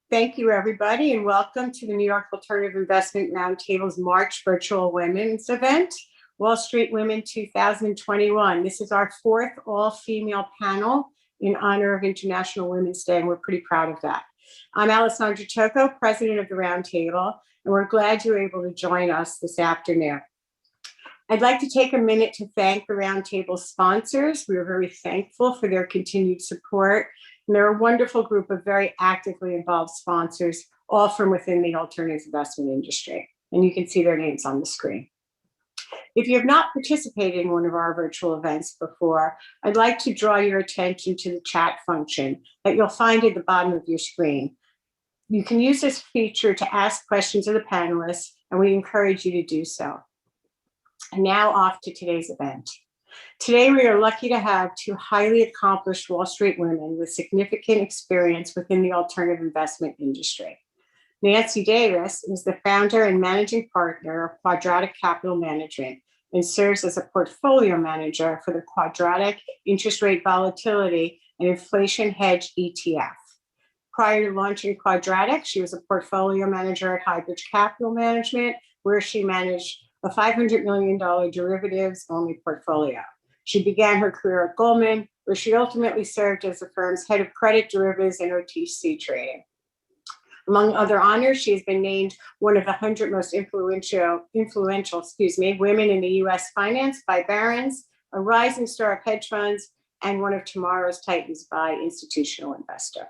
Thank you, everybody, and welcome to the New York Alternative Investment Roundtable's March Virtual Women's Event, Wall Street Women 2021. This is our fourth all-female panel in honor of International Women's Day, and we're pretty proud of that. I'm Alessandra Tocco, president of the Roundtable, and we're glad you're able to join us this afternoon. I'd like to take a minute to thank the Roundtable sponsors. We are very thankful for their continued support. And they're a wonderful group of very actively involved sponsors, all from within the alternative investment industry. And you can see their names on the screen. If you have not participated in one of our virtual events before, I'd like to draw your attention to the chat function that you'll find at the bottom of your screen. You can use this feature to ask questions of the panelists, and we encourage you to do so. And now off to today's event. Today, we are lucky to have two highly accomplished Wall Street women with significant experience within the alternative investment industry. Nancy Davis is the founder and managing partner of Quadratic Capital Management and serves as a portfolio manager for the Quadratic Interest Rate Volatility and Inflation Hedge ETF. Prior to launching Quadratic, she was a portfolio manager at Highbridge Capital Management, where she managed a $500 million derivatives-only portfolio. She began her career at Goldman, where she ultimately served as the firm's head of credit derivatives and OTC trading. Among other honors, she has been named one of the 100 most influential women in the U.S. finance by Barron's, a rising star of hedge funds, and one of tomorrow's titans by Institutional Investor.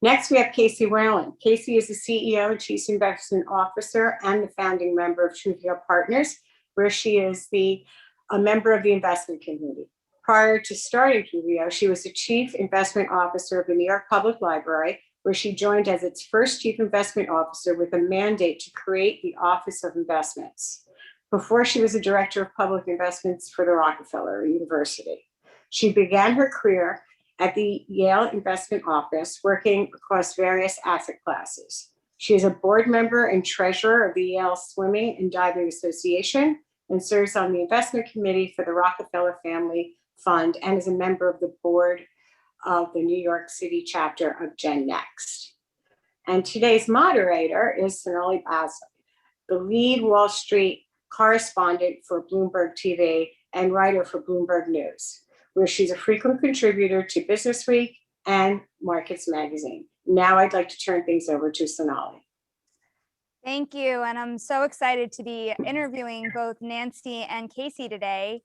Next, we have Casey Whalen. Casey is the CEO and Chief Investment Officer and the founding member of Truvio Partners, where she is a member of the investment committee. Prior to starting Truvio, she was the Chief Investment Officer of the New York Public Library, where she joined as its first Chief Investment Officer with a mandate to create the Office of Investments. Before, she was a Director of Public Investments for the Rockefeller University. She began her career at the Yale Investment Office, working across various asset classes. She is a board member and treasurer of the Yale Swimming and Diving Association and serves on the investment committee for the Rockefeller Family Fund and is a member of the board of the New York City chapter of GenNext. And today's moderator is Sonali Bansal, the lead Wall Street correspondent for Bloomberg TV and writer for Bloomberg News, where she's a frequent contributor to Business Week and Markets Magazine. Now I'd like to turn things over to Sonali. Thank you, and I'm so excited to be interviewing both Nancy and Casey today.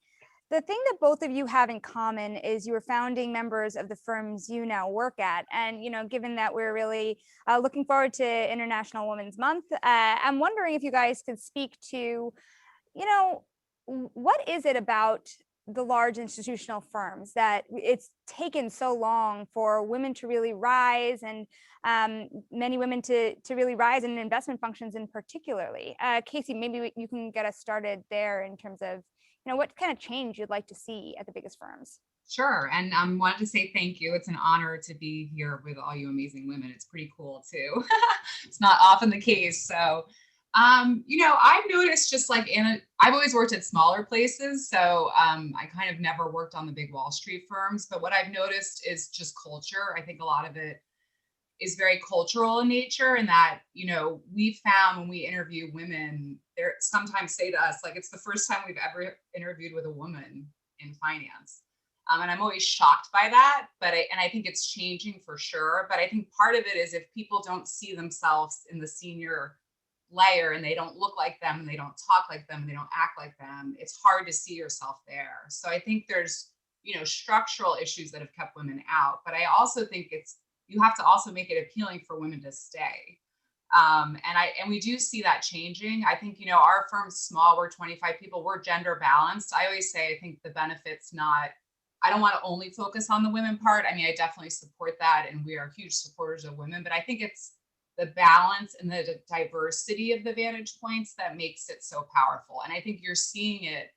The thing that both of you have in common is you are founding members of the firms you now work at. And, given that we're really looking forward to International Women's Month, I'm wondering if you guys could speak to, what is it about the large institutional firms that it's taken so long for women to really rise and many women to really rise in investment functions in particularly. Casey, maybe you can get us started there in terms of, what kind of change you'd like to see at the biggest firms. Sure, and wanted to say thank you. It's an honor to be here with all you amazing women. It's pretty cool too. It's not often the case. So, I've noticed just like I've always worked at smaller places. So I kind of never worked on the big Wall Street firms. But what I've noticed is just culture. I think a lot of it is very cultural in nature, and that, we found when we interview women, they sometimes say to us, like, it's the first time we've ever interviewed with a woman in finance. And I'm always shocked by that, but I think it's changing for sure. But I think part of it is if people don't see themselves in the senior layer and they don't look like them and they don't talk like them and they don't act like them, it's hard to see yourself there. So I think there's, structural issues that have kept women out, but I also think you have to also make it appealing for women to stay. And we do see that changing. I think, our firm's small, we're 25 people, we're gender balanced. I always say, I think the benefit's not, I don't want to only focus on the women part. I mean, I definitely support that, and we are huge supporters of women, but I think it's the balance and the diversity of the vantage points that makes it so powerful. And I think you're seeing it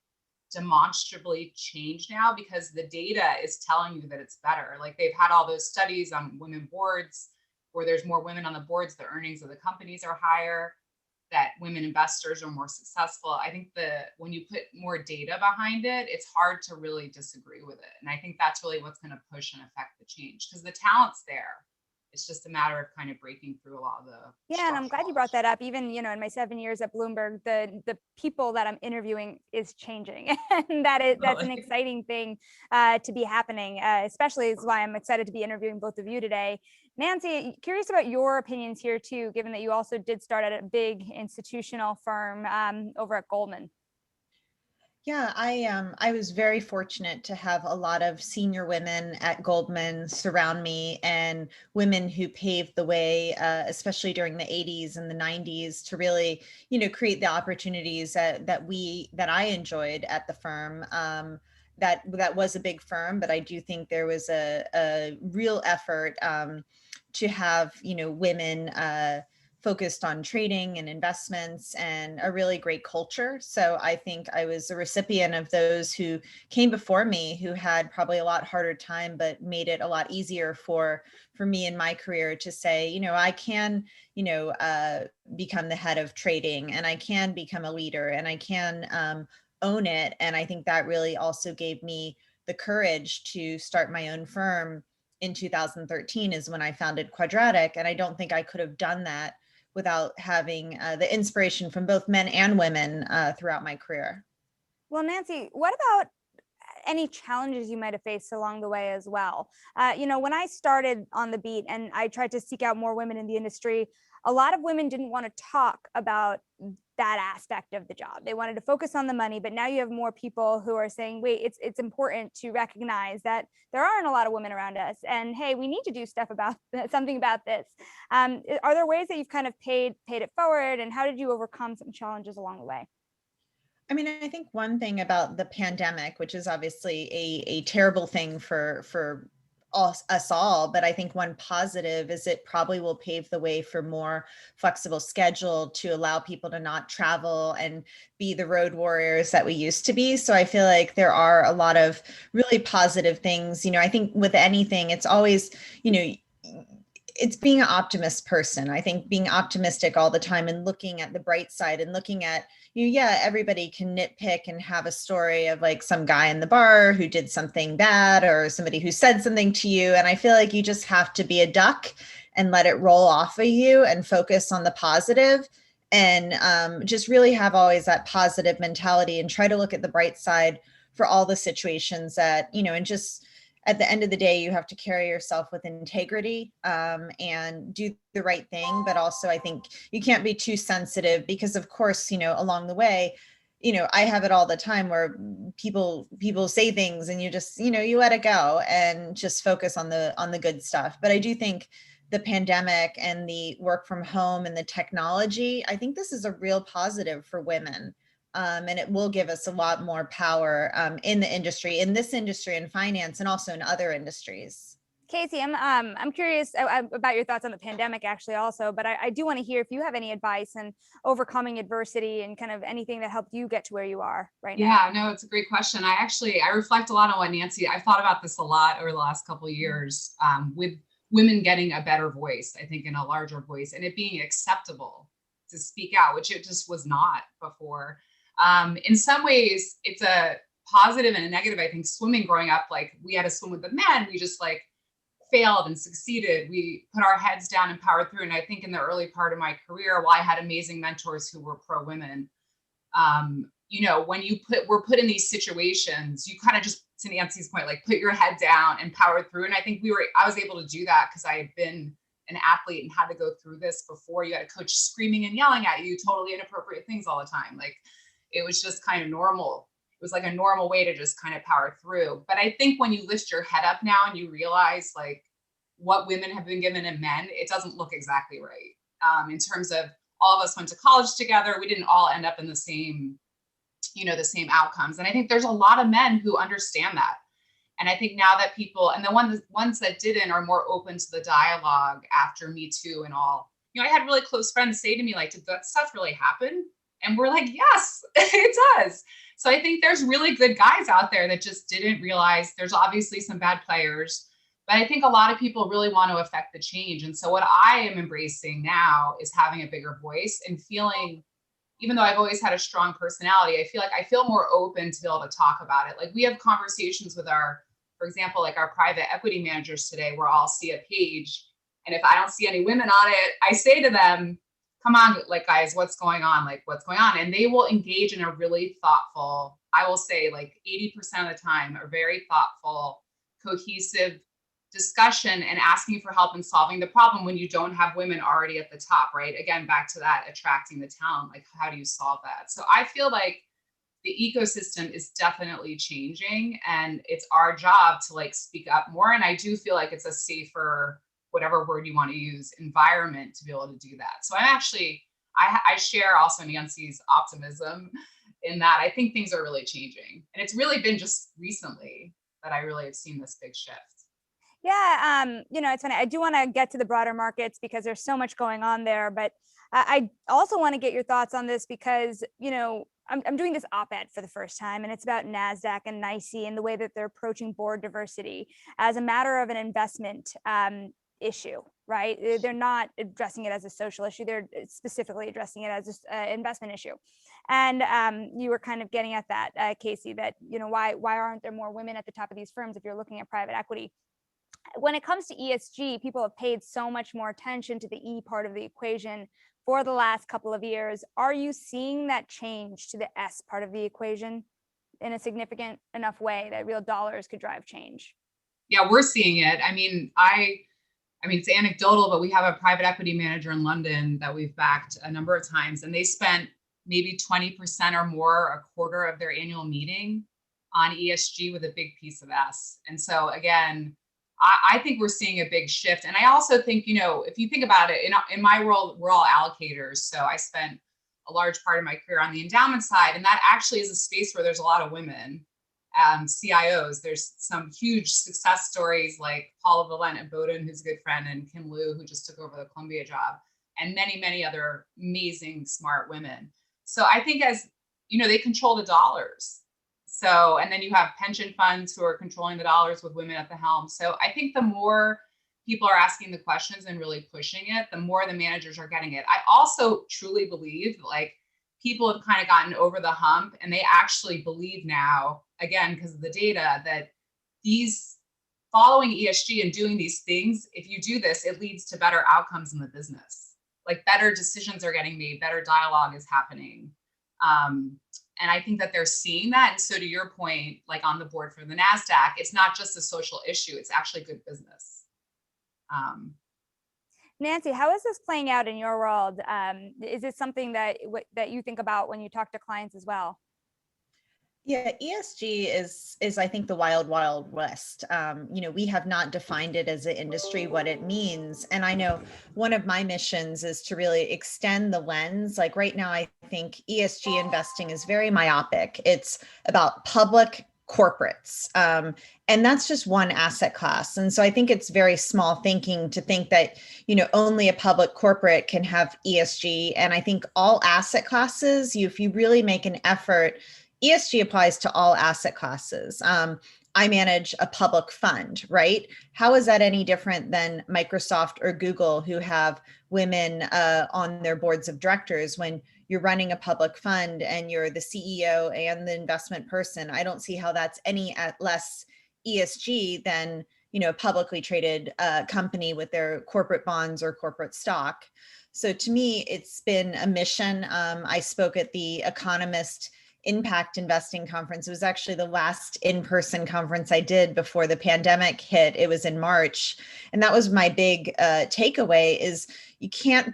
demonstrably change now because the data is telling you that it's better. Like, they've had all those studies on women boards where there's more women on the boards, the earnings of the companies are higher, that women investors are more successful. I think when you put more data behind it, it's hard to really disagree with it. And I think that's really what's going to push and affect the change because the talent's there. It's just a matter of kind of breaking through a lot of the Yeah, and I'm glad you structural brought that up. Even, in my 7 years at Bloomberg, the people that I'm interviewing is changing, and that's an issues. exciting thing to be happening. Especially is why I'm excited to be interviewing both of you today. Nancy, curious about your opinions here too, given that you also did start at a big institutional firm over at Goldman. Yeah, I was very fortunate to have a lot of senior women at Goldman surround me, and women who paved the way, especially during the 80s and the 90s, to really, create the opportunities that I enjoyed at the firm. That was a big firm, but I do think there was a real effort to have, women focused on trading and investments, and a really great culture. So I think I was a recipient of those who came before me, who had probably a lot harder time, but made it a lot easier for me in my career to say, I can, become the head of trading, and I can become a leader, and I can own it. And I think that really also gave me the courage to start my own firm in 2013, is when I founded Quadratic. And I don't think I could have done that without having the inspiration from both men and women throughout my career. Well, Nancy, what about any challenges you might have faced along the way as well? When I started on the beat and I tried to seek out more women in the industry, a lot of women didn't want to talk about that aspect of the job. They wanted to focus on the money, but now you have more people who are saying, wait, it's important to recognize that there aren't a lot of women around us, and hey, we need to do stuff about something about this. Are there ways that you've kind of paid it forward, and how did you overcome some challenges along the way? I mean, I think one thing about the pandemic, which is obviously a terrible thing for us all, but I think one positive is it probably will pave the way for more flexible schedule to allow people to not travel and be the road warriors that we used to be. So I feel like there are a lot of really positive things. I think with anything, it's always, it's being an optimist person. I think being optimistic all the time and looking at the bright side and looking at, yeah, everybody can nitpick and have a story of like some guy in the bar who did something bad, or somebody who said something to you. And I feel like you just have to be a duck and let it roll off of you and focus on the positive, and just really have always that positive mentality and try to look at the bright side for all the situations that, and just at the end of the day, you have to carry yourself with integrity and do the right thing. But also, I think you can't be too sensitive, because of course, along the way, I have it all the time where people say things and you just, you let it go and just focus on the good stuff. But I do think the pandemic and the work from home and the technology, I think this is a real positive for women. And it will give us a lot more power in the industry, in this industry, in finance, and also in other industries. Casey, I'm curious about your thoughts on the pandemic, actually, also. But I do want to hear if you have any advice on overcoming adversity and kind of anything that helped you get to where you are right now. Yeah, no, it's a great question. I reflect a lot on what Nancy. I've thought about this a lot over the last couple of years, with women getting a better voice, I think, and a larger voice, and it being acceptable to speak out, which it just was not before. In some ways, it's a positive and a negative. I think swimming growing up, like we had to swim with the men, we just like failed and succeeded. We put our heads down and powered through. And I think in the early part of my career, while I had amazing mentors who were pro women, when we're put in these situations, you kind of just, to Nancy's point, like put your head down and power through. And I think I was able to do that because I had been an athlete and had to go through this before. You had a coach screaming and yelling at you, totally inappropriate things all the time. Like, it was just kind of normal. It was like a normal way to just kind of power through. But I think when you lift your head up now and you realize like what women have been given and men, it doesn't look exactly right. In terms of all of us went to college together, we didn't all end up in the same outcomes. And I think there's a lot of men who understand that. And I think now that people, and the ones that didn't, are more open to the dialogue after Me Too and all. I had really close friends say to me, like, did that stuff really happen? And we're like, yes, it does. So I think there's really good guys out there that just didn't realize. There's obviously some bad players, but I think a lot of people really want to affect the change. And so what I am embracing now is having a bigger voice and feeling, even though I've always had a strong personality, I feel more open to be able to talk about it. Like we have conversations with for example, like our private equity managers today, where I'll see a page And if I don't see any women on it, I say to them, come on, like, guys, what's going on? Like, what's going on? And they will engage in a really thoughtful, I will say like 80% of the time, a very thoughtful, cohesive discussion and asking for help in solving the problem when you don't have women already at the top, right? Again, back to that attracting the talent, like how do you solve that? So I feel like the ecosystem is definitely changing and it's our job to like speak up more. And I do feel like it's a safer, whatever word you want to use, environment to be able to do that. So I'm actually, I share also Nancy's optimism in that I think things are really changing. And it's really been just recently that I really have seen this big shift. Yeah, it's funny. I do want to get to the broader markets because there's so much going on there, but I also want to get your thoughts on this because, I'm doing this op-ed for the first time, and it's about NASDAQ and NYSE and the way that they're approaching board diversity as a matter of an investment issue, right? They're not addressing it as a social issue. They're specifically addressing it as an investment issue. And you were kind of getting at that, Casey, that, why aren't there more women at the top of these firms if you're looking at private equity? When it comes to ESG, people have paid so much more attention to the E part of the equation for the last couple of years. Are you seeing that change to the S part of the equation in a significant enough way that real dollars could drive change? Yeah, we're seeing it. I mean, it's anecdotal, but we have a private equity manager in London that we've backed a number of times, and they spent maybe 20% or more, a quarter of their annual meeting on ESG with a big piece of S. And so again, I think we're seeing a big shift. And I also think, if you think about it, in my world, we're all allocators. So I spent a large part of my career on the endowment side. And that actually is a space where there's a lot of women CIOs. There's some huge success stories like Paula Valent at Bowdoin, who's a good friend, and Kim Liu, who just took over the Columbia job, and many, many other amazing, smart women. So I think they control the dollars. So, and then you have pension funds who are controlling the dollars with women at the helm. So I think the more people are asking the questions and really pushing it, the more the managers are getting it. I also truly believe like people have kind of gotten over the hump and they actually believe now, again, because of the data, that these following ESG and doing these things, if you do this, it leads to better outcomes in the business. Like better decisions are getting made, better dialogue is happening. And I think that they're seeing that. And so to your point, like on the board for the NASDAQ, it's not just a social issue, it's actually good business. Nancy, how is this playing out in your world? Is it something that you think about when you talk to clients as well? Yeah, ESG is I think the wild, wild west. We have not defined it as an industry, what it means. And I know one of my missions is to really extend the lens. Like right now, I think ESG investing is very myopic. It's about public corporates. And that's just one asset class. And so I think it's very small thinking to think that, only a public corporate can have ESG. And I think all asset classes, if you really make an effort, ESG applies to all asset classes. I manage a public fund, right? How is that any different than Microsoft or Google, who have women on their boards of directors? When you're running a public fund and you're the CEO and the investment person, I don't see how that's any less ESG than a publicly traded company with their corporate bonds or corporate stock. So to me, it's been a mission. I spoke at the Economist Impact Investing Conference. It was actually the last in-person conference I did before the pandemic hit. It was in March. And that was my big takeaway is you can't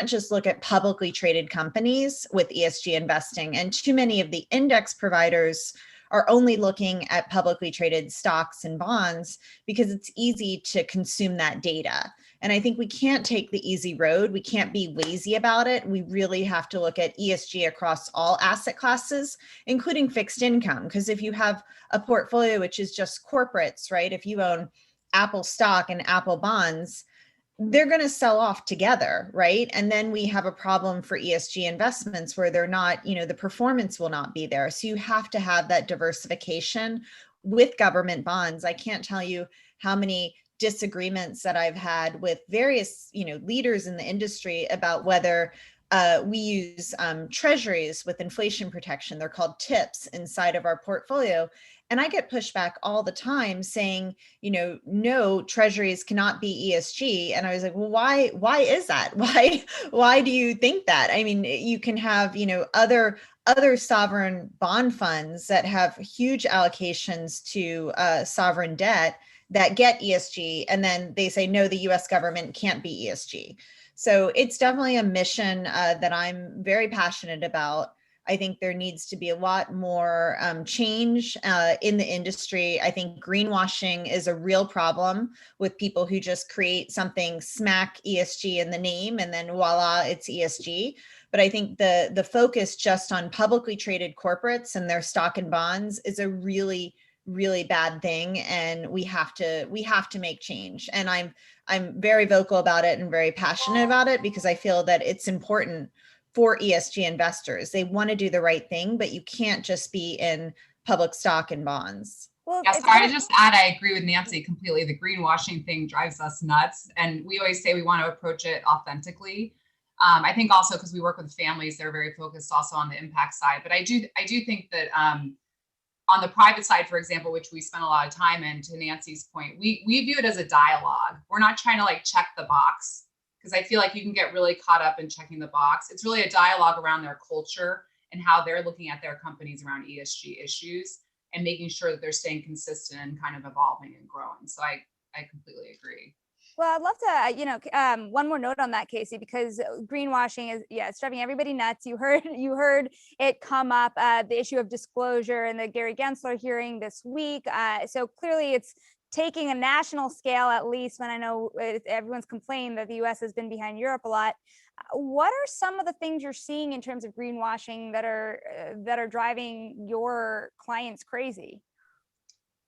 just look at publicly traded companies with ESG investing. And too many of the index providers are only looking at publicly traded stocks and bonds because it's easy to consume that data. And I think we can't take the easy road. We can't be lazy about it. We really have to look at ESG across all asset classes, including fixed income. Because if you have a portfolio which is just corporates, right? If you own Apple stock and Apple bonds, they're going to sell off together, right? And then we have a problem for ESG investments where they're not, the performance will not be there. So you have to have that diversification with government bonds. I can't tell you how many disagreements that I've had with various, leaders in the industry about whether we use treasuries with inflation protection. They're called TIPS inside of our portfolio. And I get pushback all the time saying, no, treasuries cannot be ESG. And I was like, well, why is that? Why do you think that? I mean, you can have, other sovereign bond funds that have huge allocations to sovereign debt that get ESG. And then they say, no, the US government can't be ESG. So it's definitely a mission that I'm very passionate about. I think there needs to be a lot more change in the industry. I think greenwashing is a real problem with people who just create something smack ESG in the name and then voila, it's ESG. But I think the focus just on publicly traded corporates and their stock and bonds is a really, really bad thing, and we have to make change. And I'm very vocal about it and very passionate about it because I feel that it's important for ESG investors. They want to do the right thing, but you can't just be in public stock and bonds. Well, yeah, sorry to just add, I agree with Nancy completely. The greenwashing thing drives us nuts. And we always say we want to approach it authentically. I think also because we work with families, they're very focused also on the impact side. But I do think that on the private side, for example, which we spend a lot of time in, to Nancy's point, we view it as a dialogue. We're not trying to like check the box, because I feel like you can get really caught up in checking the box. It's really a dialogue around their culture and how they're looking at their companies around ESG issues and making sure that they're staying consistent and kind of evolving and growing. So I completely agree. Well, I'd love to, one more note on that, Casey, because greenwashing is, it's driving everybody nuts. You heard it come up, the issue of disclosure in the Gary Gensler hearing this week. So clearly it's taking a national scale, at least, when I know everyone's complained that the US has been behind Europe a lot. What are some of the things you're seeing in terms of greenwashing that are driving your clients crazy?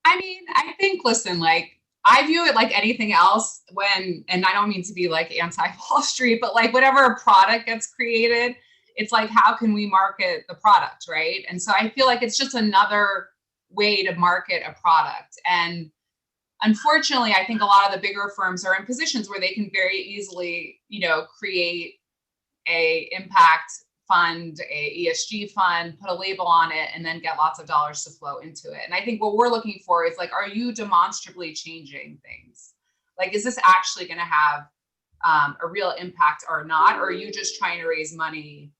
I mean, I think, listen, like, I view it like anything else and I don't mean to be like anti-Wall Street, but like whatever a product gets created, it's like, how can we market the product, right? And so I feel like it's just another way to market a product. And unfortunately, I think a lot of the bigger firms are in positions where they can very easily, create a impact fund, a ESG fund, put a label on it, and then get lots of dollars to flow into it. And I think what we're looking for is like, are you demonstrably changing things? Like, is this actually going to have a real impact or not? Or are you just trying to raise money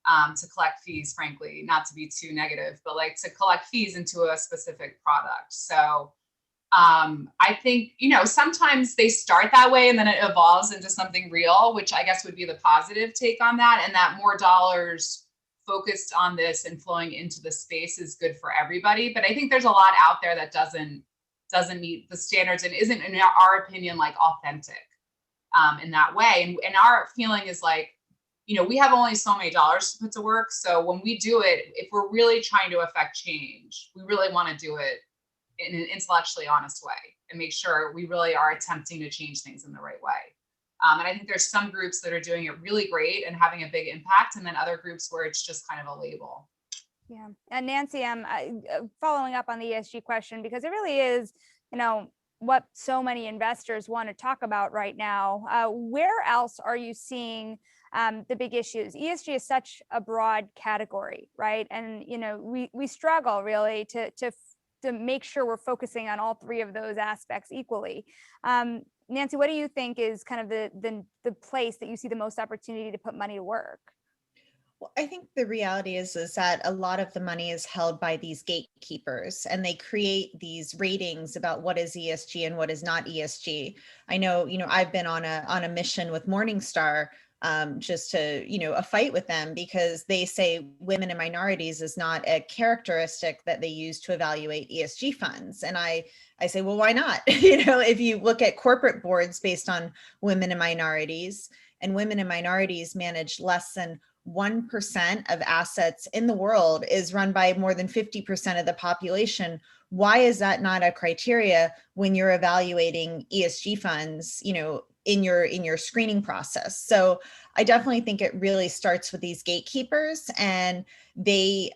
to collect fees, frankly, not to be too negative, but like to collect fees into a specific product? So I think, sometimes they start that way and then it evolves into something real, which I guess would be the positive take on that. And that more dollars focused on this and flowing into the space is good for everybody. But I think there's a lot out there that doesn't meet the standards and isn't, in our opinion, like authentic in that way. And our feeling is like, we have only so many dollars to put to work. So when we do it, if we're really trying to affect change, we really want to do it in an intellectually honest way and make sure we really are attempting to change things in the right way. And I think there's some groups that are doing it really great and having a big impact, and then other groups where it's just kind of a label. Yeah. And Nancy, I'm following up on the ESG question because it really is, what so many investors want to talk about right now. Where else are you seeing the big issues? ESG is such a broad category, right? And, we struggle really to make sure we're focusing on all three of those aspects equally. Nancy, what do you think is kind of the place that you see the most opportunity to put money to work? Well, I think the reality is that a lot of the money is held by these gatekeepers, and they create these ratings about what is ESG and what is not ESG. I know, I've been on a mission with Morningstar, just to, a fight with them because they say women and minorities is not a characteristic that they use to evaluate ESG funds. And I say, well, why not? If you look at corporate boards based on women and minorities, and women and minorities manage less than 1% of assets in the world, is run by more than 50% of the population. Why is that not a criteria when you're evaluating ESG funds, in your screening process. So I definitely think it really starts with these gatekeepers, and they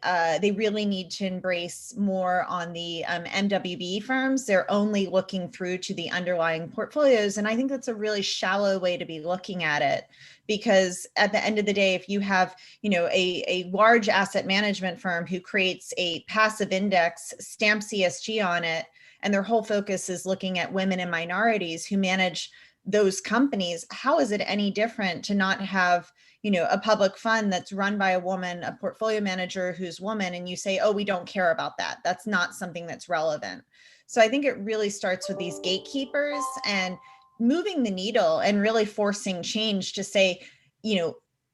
really need to embrace more on the MWB firms. They're only looking through to the underlying portfolios, and I think that's a really shallow way to be looking at it, because at the end of the day, if you have a large asset management firm who creates a passive index, stamps ESG on it, and their whole focus is looking at women and minorities who manage those companies, how is it any different to not have a public fund that's run by a woman, a portfolio manager who's woman, and you say, oh, we don't care about that. That's not something that's relevant. So I think it really starts with these gatekeepers and moving the needle and really forcing change to say,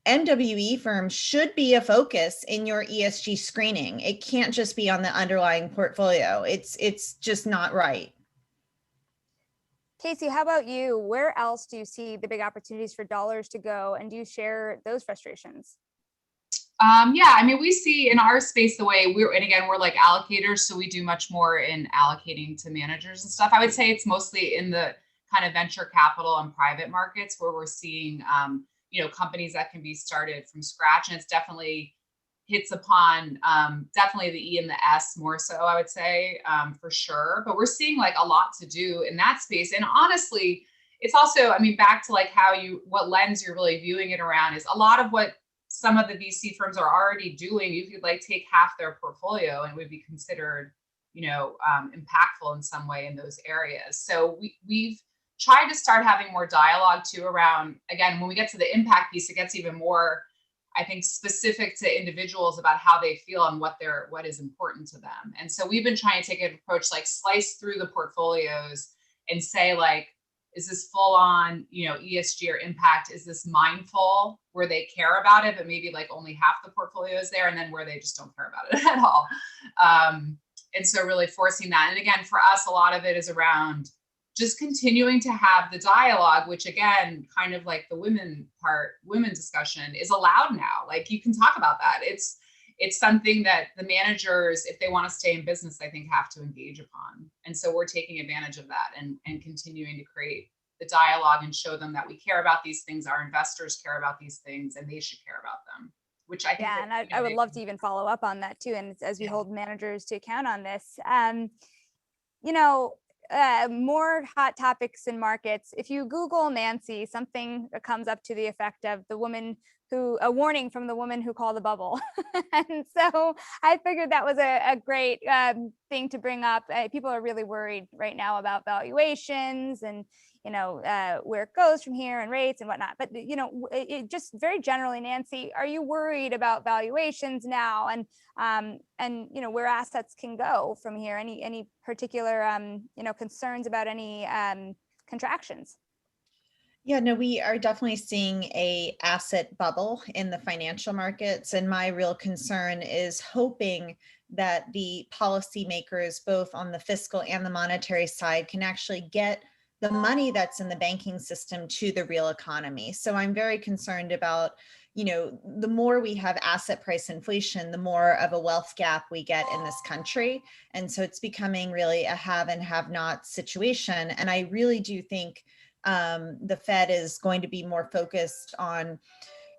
MWE firms should be a focus in your ESG screening. It can't just be on the underlying portfolio. It's just not right. Casey, how about you? Where else do you see the big opportunities for dollars to go? And do you share those frustrations? Yeah, I mean, we see in our space the way we're like allocators, so we do much more in allocating to managers and stuff. I would say it's mostly in the kind of venture capital and private markets where we're seeing, companies that can be started from scratch. And it's definitely hits upon definitely the E and the S more so, I would say, for sure. But we're seeing like a lot to do in that space. And honestly, it's also, I mean, back to like what lens you're really viewing it around is a lot of what some of the VC firms are already doing. You could like take half their portfolio and would be considered, impactful in some way in those areas. So we've tried to start having more dialogue too around, again, when we get to the impact piece, it gets even more, I think, specific to individuals about how they feel and what is important to them. And so we've been trying to take an approach, like slice through the portfolios and say, like, is this full on, ESG or impact? Is this mindful where they care about it, but maybe like only half the portfolio is there, and then where they just don't care about it at all? And so really forcing that. And again, for us, a lot of it is around just continuing to have the dialogue, which again, kind of like the women discussion is allowed now. Like you can talk about that. It's something that the managers, if they want to stay in business, I think have to engage upon. And so we're taking advantage of that and continuing to create the dialogue and show them that we care about these things. Our investors care about these things and they should care about them, which I think. Yeah, and I would love to even follow up on that too. And as we hold managers to account on this, more hot topics in markets. If you Google Nancy, something comes up to the effect of a warning from the woman who called the bubble. And so I figured that was a great thing to bring up. People are really worried right now about valuations and, where it goes from here and rates and whatnot. But, it just very generally, Nancy, are you worried about valuations now and where assets can go from here? Any particular, concerns about any contractions? Yeah, no, we are definitely seeing a asset bubble in the financial markets. And my real concern is hoping that the policymakers, both on the fiscal and the monetary side, can actually get the money that's in the banking system to the real economy. So I'm very concerned about, the more we have asset price inflation, the more of a wealth gap we get in this country. And so it's becoming really a have and have not situation. And I really do think the Fed is going to be more focused on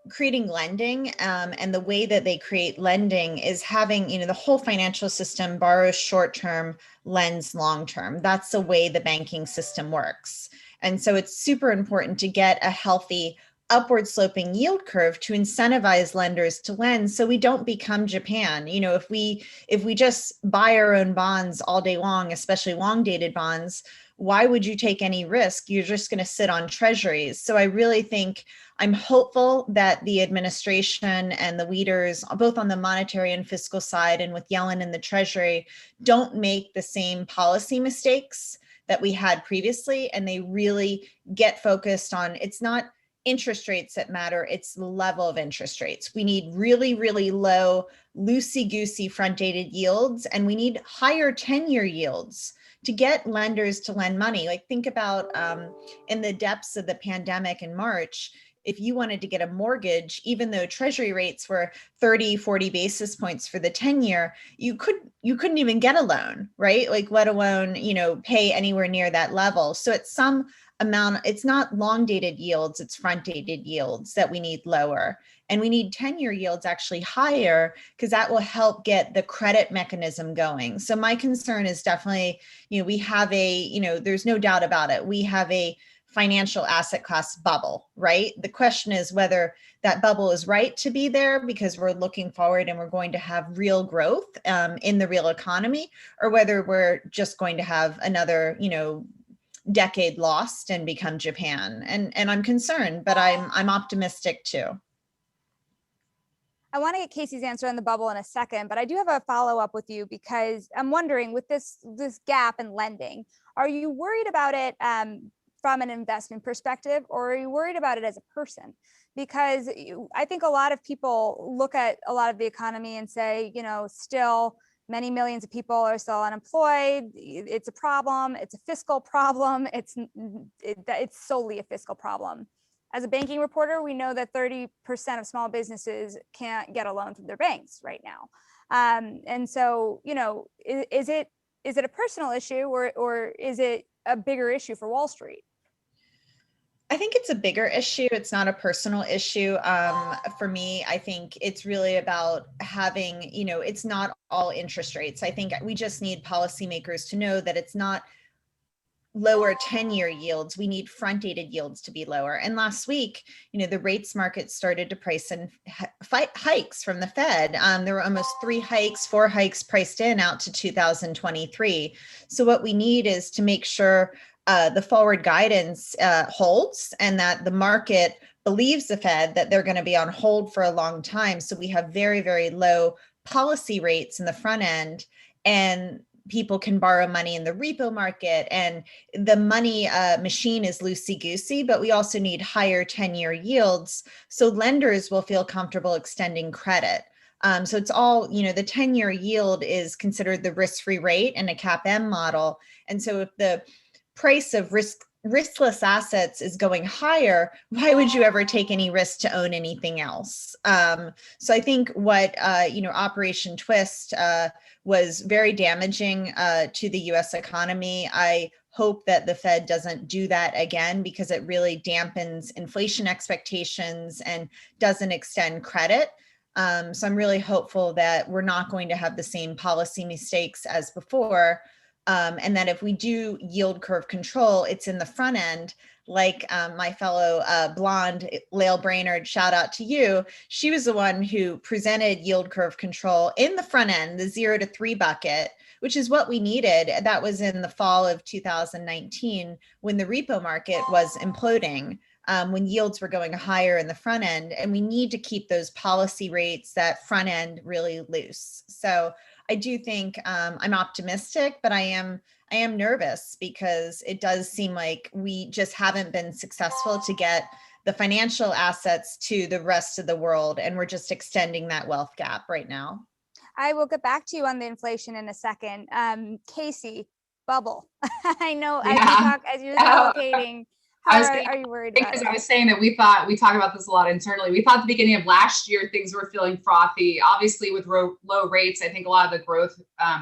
creating lending, and the way that they create lending is having, the whole financial system borrows short-term, lends long-term. That's the way the banking system works. And so it's super important to get a healthy upward sloping yield curve to incentivize lenders to lend so we don't become Japan. If we just buy our own bonds all day long, especially long dated bonds, why would you take any risk? You're just going to sit on treasuries. So I really think I'm hopeful that the administration and the leaders, both on the monetary and fiscal side, and with Yellen in the Treasury, don't make the same policy mistakes that we had previously. And they really get focused on, it's not interest rates that matter, it's the level of interest rates. We need really, really low, loosey-goosey front-dated yields, and we need higher 10-year yields to get lenders to lend money. Like think about in the depths of the pandemic in March, if you wanted to get a mortgage, even though treasury rates were 30, 40 basis points for the 10-year, you couldn't even get a loan, right? Like let alone, pay anywhere near that level. So at some it's not long dated yields, it's front dated yields that we need lower. And we need 10-year yields actually higher, because that will help get the credit mechanism going. So my concern is definitely, we have there's no doubt about it. We have a financial asset class bubble, right? The question is whether that bubble is right to be there because we're looking forward and we're going to have real growth in the real economy, or whether we're just going to have another, decade lost and become Japan. And I'm concerned, but I'm optimistic too. I want to get Casey's answer on the bubble in a second, but I do have a follow-up with you, because I'm wondering, with this gap in lending, are you worried about it from an investment perspective, or are you worried about it as a person? Because I think a lot of people look at a lot of the economy and say, still many millions of people are still unemployed. It's a problem. It's a fiscal problem. It's solely a fiscal problem. As a banking reporter, we know that 30% of small businesses can't get a loan from their banks right now. And so, is it a personal issue, or is it a bigger issue for Wall Street? I think it's a bigger issue. It's not a personal issue. For me, I think it's really about having, it's not all interest rates. I think we just need policymakers to know that it's not lower 10-year yields. We need front dated yields to be lower. And last week, the rates market started to price in hikes from the Fed. There were almost 4 hikes priced in out to 2023. So what we need is to make sure the forward guidance holds, and that the market believes the Fed that they're going to be on hold for a long time. So we have very, very low policy rates in the front end, and people can borrow money in the repo market, and the money machine is loosey-goosey, but we also need higher 10-year yields so lenders will feel comfortable extending credit. So it's all, the 10-year yield is considered the risk-free rate in a CAPM model. And so if the price of riskless assets is going higher, why would you ever take any risk to own anything else? So I think what, Operation Twist was very damaging to the US economy. I hope that the Fed doesn't do that again, because it really dampens inflation expectations and doesn't extend credit. So I'm really hopeful that we're not going to have the same policy mistakes as before. And that if we do yield curve control, it's in the front end, like my fellow blonde Lael Brainard, shout out to you. She was the one who presented yield curve control in the front end, the 0 to 3 bucket, which is what we needed. That was in the fall of 2019 when the repo market was imploding, when yields were going higher in the front end. And we need to keep those policy rates, that front end, really loose. So I do think I'm optimistic, but I am nervous, because it does seem like we just haven't been successful to get the financial assets to the rest of the world, and we're just extending that wealth gap right now. I will get back to you on the inflation in a second. Casey, bubble. I know as you're allocating, are you worried about it? Because I was saying that we talk about this a lot internally. We thought at the beginning of last year, things were feeling frothy. Obviously, with low rates, I think a lot of the growth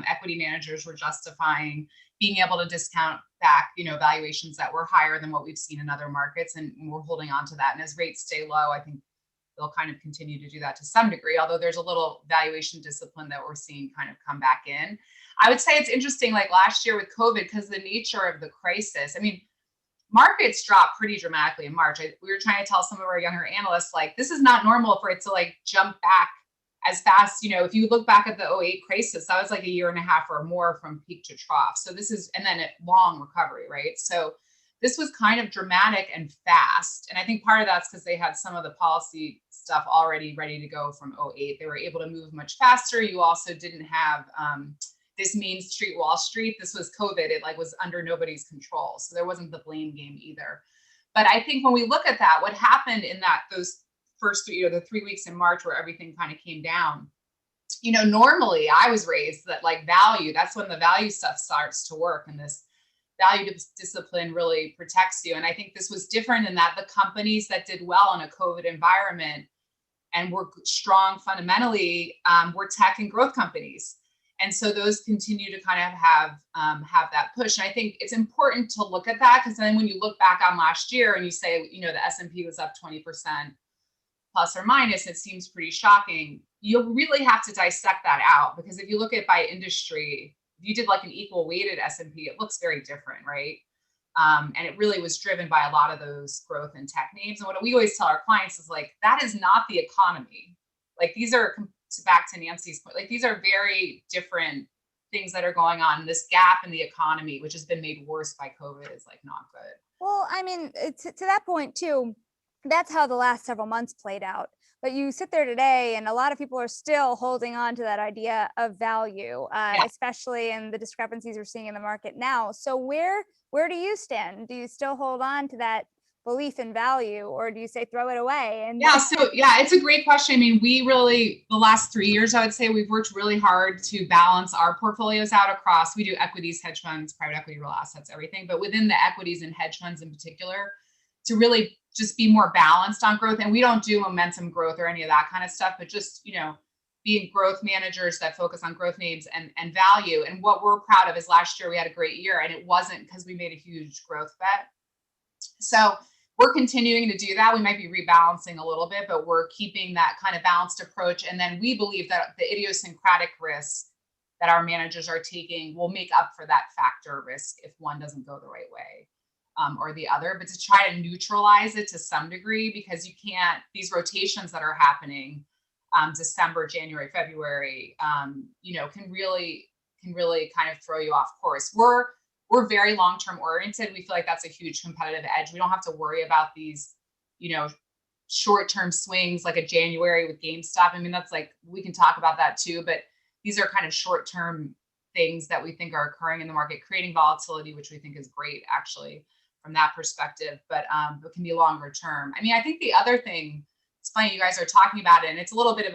equity managers were justifying being able to discount back, valuations that were higher than what we've seen in other markets. And we're holding on to that. And as rates stay low, I think they'll kind of continue to do that to some degree, although there's a little valuation discipline that we're seeing kind of come back in. I would say it's interesting, like last year with COVID, because the nature of the crisis, markets dropped pretty dramatically in March. We were trying to tell some of our younger analysts, like, this is not normal for it to jump back as fast. If you look back at the 2008 crisis, that was like a year and a half or more from peak to trough. So and then a long recovery, right? So this was kind of dramatic and fast. And I think part of that's because they had some of the policy stuff already ready to go from 2008. They were able to move much faster. You also didn't have, this Main Street, Wall Street. This was COVID. It was under nobody's control. So there wasn't the blame game either. But I think when we look at that, what happened in those first the 3 weeks in March where everything kind of came down, normally I was raised that value, that's when the value stuff starts to work. And this value discipline really protects you. And I think this was different in that the companies that did well in a COVID environment and were strong fundamentally were tech and growth companies. And so those continue to kind of have that push. And I think it's important to look at that, because then when you look back on last year and you say, you know, the S&P was up 20% plus or minus, it seems pretty shocking. You'll really have to dissect that out, because if you look at by industry, if you did like an equal weighted S&P, it looks very different, right? And it really was driven by a lot of those growth and tech names. And what we always tell our clients is like, that is not the economy. Like these are, back to Nancy's point, like these are very different things that are going on. This gap in the economy, which has been made worse by COVID, is like not good. Well, I mean, to that point too, that's how the last several months played out. But you sit there today and a lot of people are still holding on to that idea of value, especially in the discrepancies we're seeing in the market now. So where do you stand? Do you still hold on to that belief in value, or do you say throw it away? And it's a great question. I mean, we really, the last 3 years, I would say we've worked really hard to balance our portfolios out across, we do equities, hedge funds, private equity, real assets, everything, but within the equities and hedge funds in particular, to really just be more balanced on growth. And we don't do momentum growth or any of that kind of stuff, but just, you know, being growth managers that focus on growth names and value. And what we're proud of is last year we had a great year, and it wasn't because we made a huge growth bet. So we're continuing to do that. We might be rebalancing a little bit, but we're keeping that kind of balanced approach. And then we believe that the idiosyncratic risks that our managers are taking will make up for that factor risk if one doesn't go the right way. Or the other, but to try to neutralize it to some degree, because you can't, these rotations that are happening, December, January, February, you know, can really kind of throw you off course. We're very long-term oriented. We feel like that's a huge competitive edge. We don't have to worry about these, you know, short-term swings like a January with GameStop. I mean, that's like, we can talk about that too, but these are kind of short-term things that we think are occurring in the market, creating volatility, which we think is great actually from that perspective, but it can be longer term. I mean, I think the other thing, it's funny you guys are talking about it, and it's a little bit of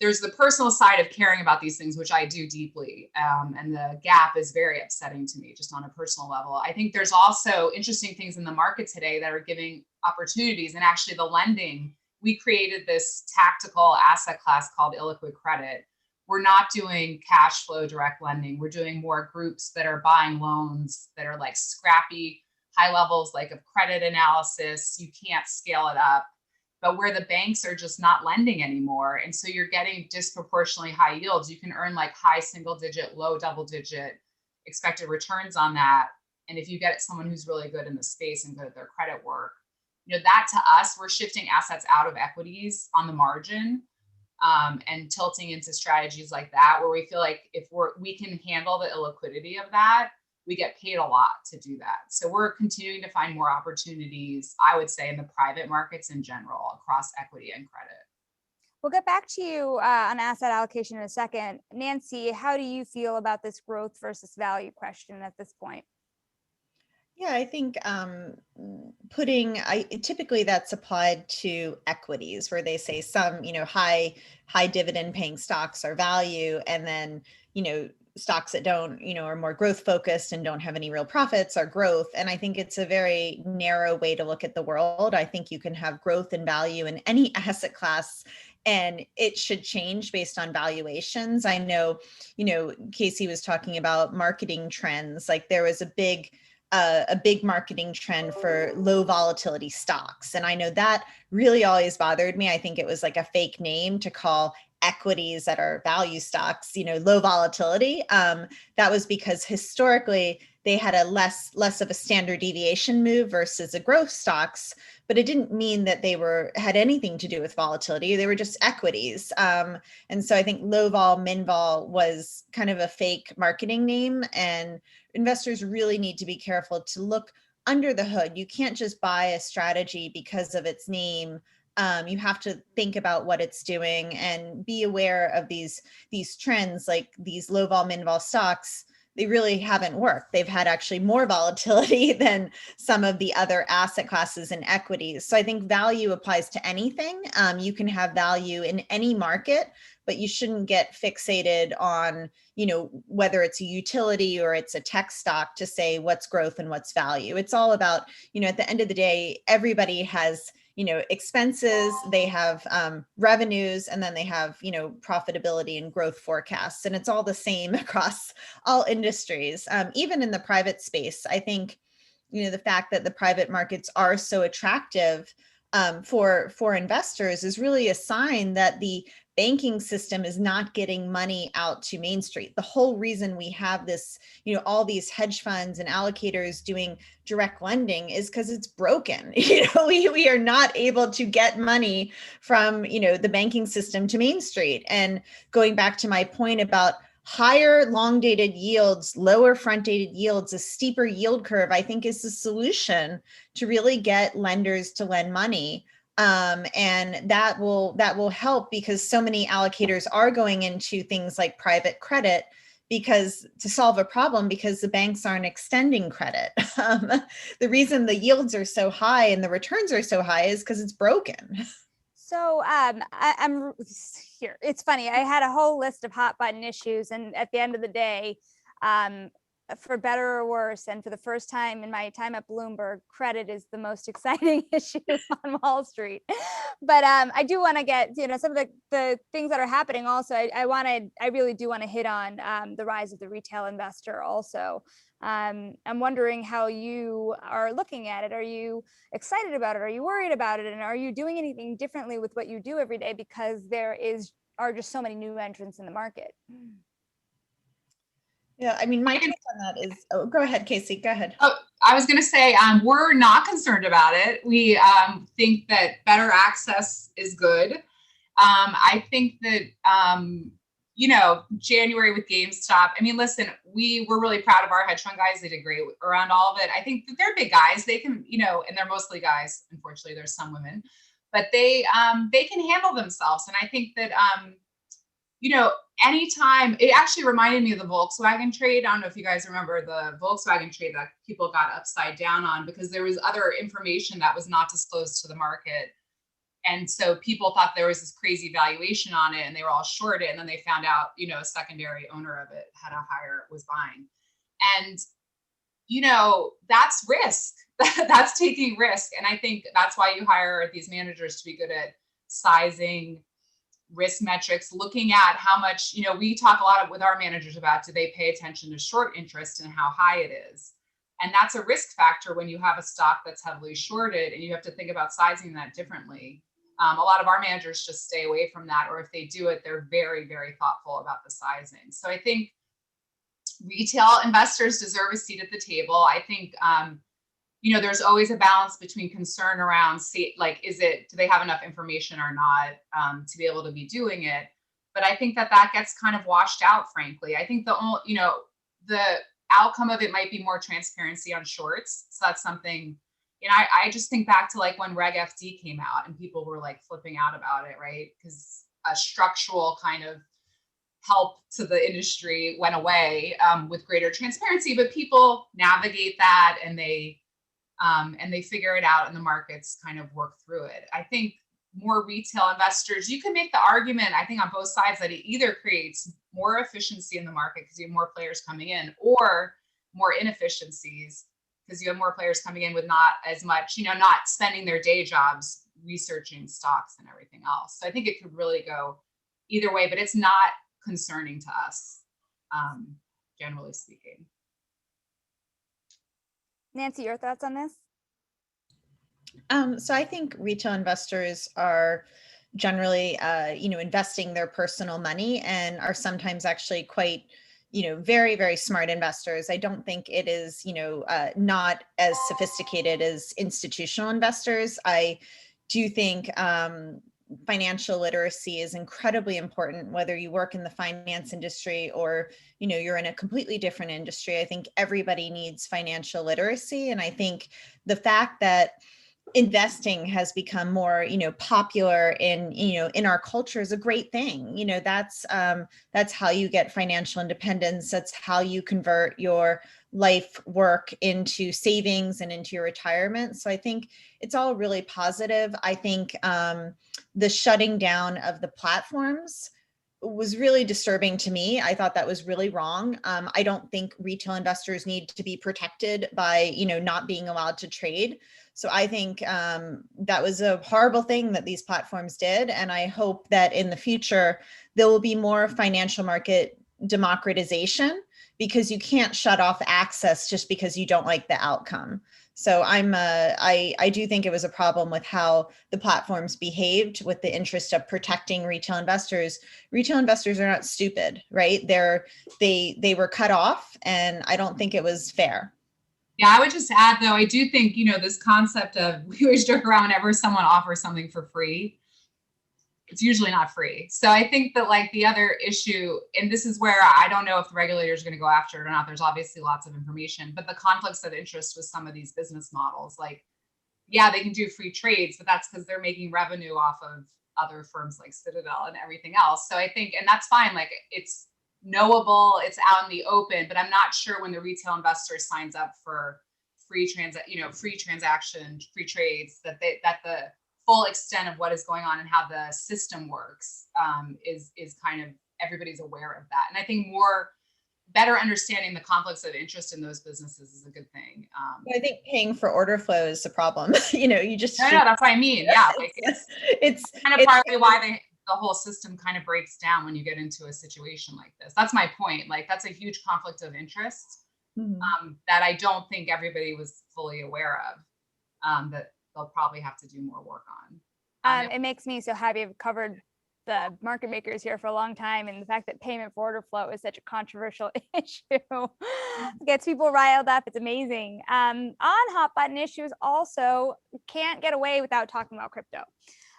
there's the personal side of caring about these things, which I do deeply, and the gap is very upsetting to me just on a personal level. I think there's also interesting things in the market today that are giving opportunities, and actually the lending, we created this tactical asset class called illiquid credit. We're not doing cash flow direct lending. We're doing more groups that are buying loans that are like scrappy, high levels like of credit analysis. You can't scale it up, but where the banks are just not lending anymore. And so you're getting disproportionately high yields. You can earn like high single digit, low double digit expected returns on that. And if you get someone who's really good in the space and good at their credit work, you know, that to us, we're shifting assets out of equities on the margin. And tilting into strategies like that, where we feel like if we can handle the illiquidity of that, we get paid a lot to do that. So we're continuing to find more opportunities, I would say, in the private markets in general across equity and credit. We'll get back to you on asset allocation in a second. Nancy, how do you feel about this growth versus value question at this point? Yeah, I think typically that's applied to equities, where they say some, you know, high dividend paying stocks are value, and then, you know, stocks that don't, you know, are more growth focused and don't have any real profits are growth. And I think it's a very narrow way to look at the world. I think you can have growth and value in any asset class, and it should change based on valuations. I know, you know, Casey was talking about marketing trends. Like there was a big marketing trend for low volatility stocks. And I know that really always bothered me. I think it was like a fake name to call equities that are value stocks, you know, low volatility. That was because historically they had a less of a standard deviation move versus a growth stocks, but it didn't mean that they had anything to do with volatility. They were just equities. And so I think low vol, min vol was kind of a fake marketing name, and investors really need to be careful to look under the hood. You can't just buy a strategy because of its name. You have to think about what it's doing and be aware of these trends, like these low vol, min vol stocks. They really haven't worked. They've had actually more volatility than some of the other asset classes in equities. So I think value applies to anything. You can have value in any market, but you shouldn't get fixated on, you know, whether it's a utility or it's a tech stock to say what's growth and what's value. It's all about, you know, at the end of the day, everybody has, expenses, they have revenues, and then they have, profitability and growth forecasts. And it's all the same across all industries. Even in the private space, I think, the fact that the private markets are so attractive for investors is really a sign that the banking system is not getting money out to Main Street. The whole reason we have this, all these hedge funds and allocators doing direct lending is because it's broken. We are not able to get money from, the banking system to Main Street. And going back to my point about higher long dated yields, lower front dated yields, a steeper yield curve, I think is the solution to really get lenders to lend money. And that will help, because so many allocators are going into things like private credit to solve a problem, because the banks aren't extending credit. The reason the yields are so high and the returns are so high is because it's broken. So I'm here. It's funny. I had a whole list of hot button issues, and at the end of the day, for better or worse, and for the first time in my time at Bloomberg, credit is the most exciting issue on Wall Street. But I do want to get, some of the things that are happening. Also, I really do want to hit on the rise of the retail investor also. I'm wondering how you are looking at it. Are you excited about it? Are you worried about it? And are you doing anything differently with what you do every day, because there are just so many new entrants in the market? Yeah, I mean, my take on that is, go ahead, Casey, go ahead. Oh, I was going to say, we're not concerned about it. We think that better access is good. I think that, January with GameStop, I mean, listen, we were really proud of our hedge fund guys. They did great around all of it. I think that they're big guys. They can, and they're mostly guys. Unfortunately, there's some women, but they can handle themselves. And I think that, anytime, it actually reminded me of the Volkswagen trade. I don't know if you guys remember the Volkswagen trade that people got upside down on, because there was other information that was not disclosed to the market. And so people thought there was this crazy valuation on it, and they were all short it. And then they found out, a secondary owner of it was buying. And, that's risk. That's taking risk. And I think that's why you hire these managers to be good at sizing risk metrics, looking at how much, we talk a lot with our managers about, do they pay attention to short interest and how high it is? And that's a risk factor when you have a stock that's heavily shorted, and you have to think about sizing that differently. A lot of our managers just stay away from that, or if they do it, they're very, very thoughtful about the sizing. So I think retail investors deserve a seat at the table. I think, there's always a balance between concern around, do they have enough information or not to be able to be doing it? But I think that gets kind of washed out, frankly. I think the outcome of it might be more transparency on shorts. So that's something, I just think back to like when Reg FD came out and people were like flipping out about it, right? Because a structural kind of help to the industry went away with greater transparency, but people navigate that and they figure it out, and the markets kind of work through it. I think more retail investors, you can make the argument, I think on both sides, that it either creates more efficiency in the market because you have more players coming in, or more inefficiencies because you have more players coming in with not as much, not spending their day jobs researching stocks and everything else. So I think it could really go either way, but it's not concerning to us, generally speaking. Nancy, your thoughts on this? So I think retail investors are generally, investing their personal money, and are sometimes actually quite, very, very smart investors. I don't think it is, not as sophisticated as institutional investors. I do think financial literacy is incredibly important, whether you work in the finance industry or, you're in a completely different industry. I think everybody needs financial literacy. And I think the fact that investing has become more, popular in our culture is a great thing. That's how you get financial independence. That's how you convert your life work into savings and into your retirement. So I think it's all really positive. I think the shutting down of the platforms was really disturbing to me. I thought that was really wrong. I don't think retail investors need to be protected by, not being allowed to trade. So I think that was a horrible thing that these platforms did. And I hope that in the future, there will be more financial market democratization, because you can't shut off access just because you don't like the outcome. So I do think it was a problem with how the platforms behaved with the interest of protecting retail investors. Retail investors are not stupid, right? They were cut off, and I don't think it was fair. Yeah, I would just add though, I do think, this concept of, we always joke around whenever someone offers something for free, it's usually not free. So I think that like the other issue, and this is where I don't know if the regulators are going to go after it or not, there's obviously lots of information, but the conflicts of interest with some of these business models, like, yeah, they can do free trades, but that's because they're making revenue off of other firms like Citadel and everything else. So I think, and that's fine, like it's knowable, it's out in the open, but I'm not sure when the retail investor signs up for free transaction, free trades, that the full extent of what is going on and how the system works is kind of, everybody's aware of that. And I think better understanding the conflicts of interest in those businesses is a good thing. I think paying for order flow is the problem. You just no, that's what I mean. Yeah, like it's kind of partly why the whole system kind of breaks down when you get into a situation like this. That's my point. Like that's a huge conflict of interest that I don't think everybody was fully aware of. That they'll probably have to do more work on. It makes me so happy. I've covered the market makers here for a long time, and the fact that payment for order flow is such a controversial issue gets people riled up. It's amazing. On hot button issues, also can't get away without talking about crypto.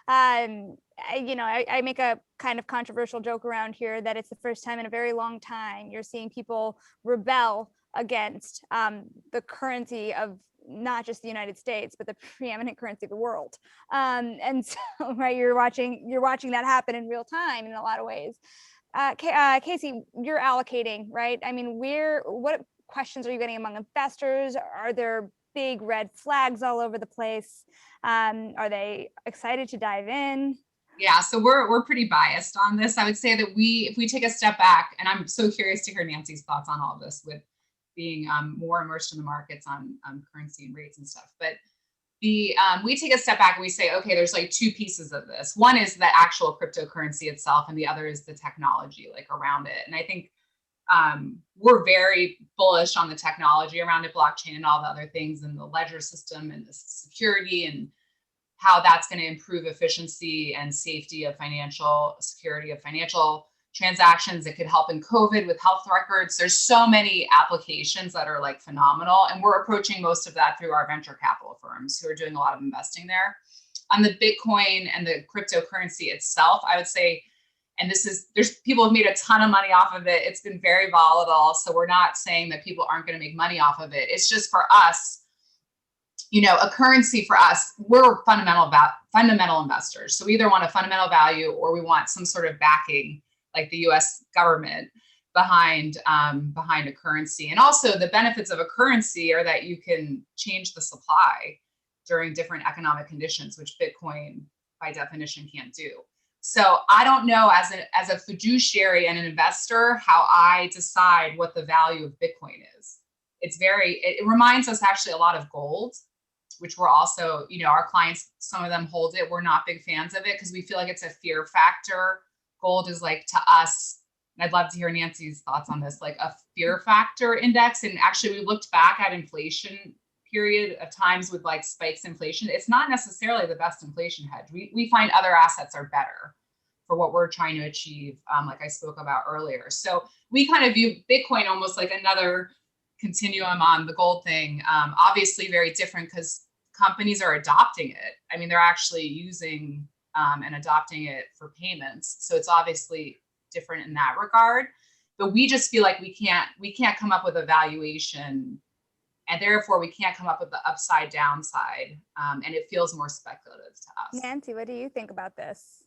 I make a kind of controversial joke around here that it's the first time in a very long time you're seeing people rebel against the currency of not just the United States, but the preeminent currency of the world. And so, right, you're watching that happen in real time in a lot of ways. Casey, you're allocating, right? I mean, what questions are you getting among investors? Are there big red flags all over the place? Are they excited to dive in? Yeah, so we're pretty biased on this. I would say that if we take a step back, and I'm so curious to hear Nancy's thoughts on all of this with being more immersed in the markets on currency and rates and stuff. But we take a step back and we say, okay, there's like two pieces of this. One is the actual cryptocurrency itself, and the other is the technology like around it. And I think we're very bullish on the technology around it, blockchain and all the other things, and the ledger system and the security and how that's going to improve efficiency and safety of financial security of financial transactions. It could help in COVID with health records. There's so many applications that are like phenomenal. And we're approaching most of that through our venture capital firms who are doing a lot of investing there. On the Bitcoin and the cryptocurrency itself, I would say, and there's people have made a ton of money off of it. It's been very volatile. So we're not saying that people aren't going to make money off of it. It's just for us, a currency for us, we're fundamental investors. So we either want a fundamental value or we want some sort of backing, like the US government behind a currency. And also the benefits of a currency are that you can change the supply during different economic conditions, which Bitcoin by definition can't do. So I don't know as a fiduciary and an investor, how I decide what the value of Bitcoin is. It reminds us actually a lot of gold, which we're also, our clients, some of them hold it. We're not big fans of it because we feel like it's a fear factor. Gold is like to us, and I'd love to hear Nancy's thoughts on this, like a fear factor index. And actually we looked back at inflation period of times with like spikes in inflation. It's not necessarily the best inflation hedge. We find other assets are better for what we're trying to achieve, like I spoke about earlier. So we kind of view Bitcoin almost like another continuum on the gold thing. Obviously very different because companies are adopting it. I mean, they're actually using and adopting it for payments. So it's obviously different in that regard. But we just feel like we can't come up with a valuation, and therefore we can't come up with the upside downside. And it feels more speculative to us. Nancy, what do you think about this?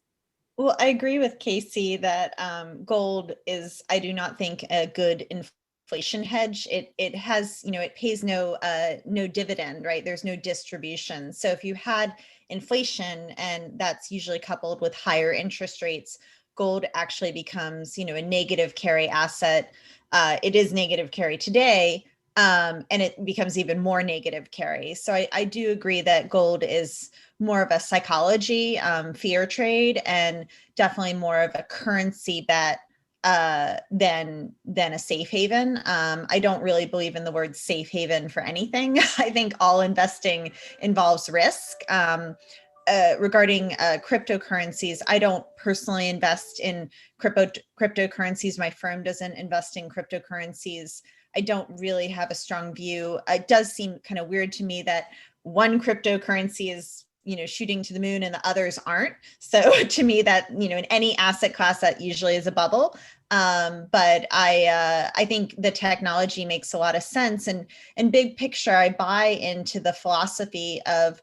Well, I agree with Casey that gold is, I do not think, a good inflation hedge. It has, it pays no dividend, right? There's no distribution. So if you had inflation, and that's usually coupled with higher interest rates, gold actually becomes, a negative carry asset. It is negative carry today, And it becomes even more negative carry. So I do agree that gold is more of a psychology, fear trade, and definitely more of a currency bet than a safe haven. I don't really believe in the word safe haven for anything. I think all investing involves risk. Regarding cryptocurrencies, I don't personally invest in cryptocurrencies. My firm doesn't invest in cryptocurrencies. I don't really have a strong view. It does seem kind of weird to me that one cryptocurrency is, shooting to the moon and the others aren't. So to me, that, in any asset class, that usually is a bubble. But I think the technology makes a lot of sense. And big picture, I buy into the philosophy of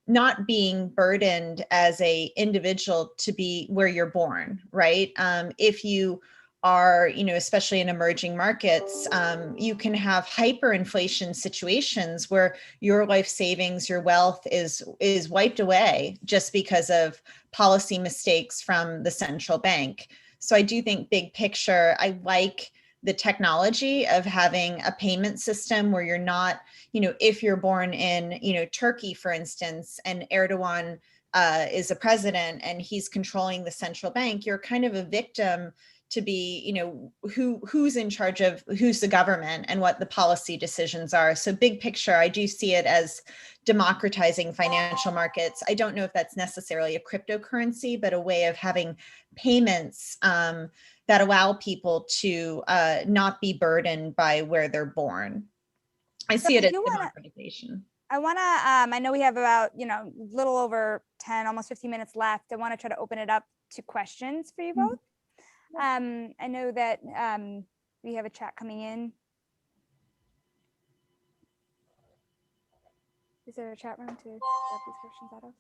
not being burdened as a individual to be where you're born, right? If you are, especially in emerging markets, you can have hyperinflation situations where your life savings, your wealth is wiped away just because of policy mistakes from the central bank. So I do think big picture, I like the technology of having a payment system where you're not, if you're born in, Turkey, for instance, and Erdogan is a president and he's controlling the central bank, you're kind of a victim to be, who's in charge of who's the government and what the policy decisions are. So big picture, I do see it as democratizing financial markets. I don't know if that's necessarily a cryptocurrency, but a way of having payments that allow people to not be burdened by where they're born. I see it as democratization. I know we have about, little over 10, almost 15 minutes left. I want to try to open it up to questions for you both. I know that we have a chat coming in. Is there a chat room to grab these questions out of?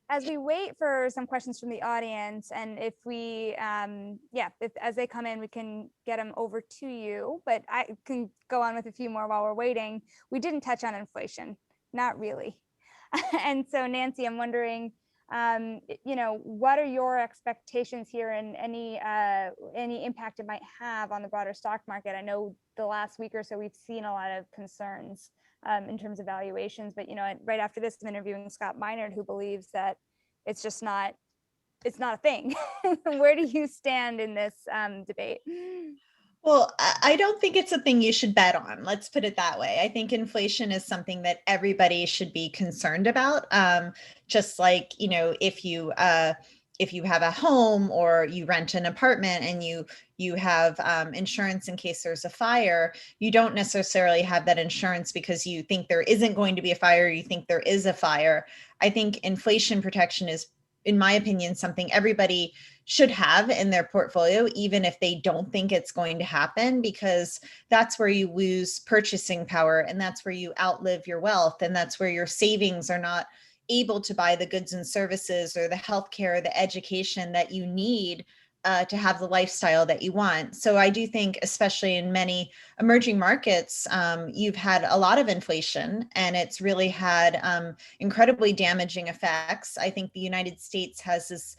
As we wait for some questions from the audience, and if we, as they come in, we can get them over to you, but I can go on with a few more while we're waiting. We didn't touch on inflation, not really. And so Nancy, I'm wondering, what are your expectations here and any impact it might have on the broader stock market? I know the last week or so, we've seen a lot of concerns in terms of valuations, but right after this, I'm interviewing Scott Minerd, who believes that it's not a thing. Where do you stand in this debate? Well, I don't think it's a thing you should bet on. Let's put it that way. I think inflation is something that everybody should be concerned about. Just like, if you have a home or you rent an apartment and you have insurance in case there's a fire, you don't necessarily have that insurance because you think there isn't going to be a fire, you think there is a fire. I think inflation protection is, in my opinion, something everybody should have in their portfolio, even if they don't think it's going to happen, because that's where you lose purchasing power and that's where you outlive your wealth. And that's where your savings are not able to buy the goods and services or the healthcare, or the education that you need to have the lifestyle that you want. So I do think, especially in many emerging markets, you've had a lot of inflation and it's really had incredibly damaging effects. I think the United States has this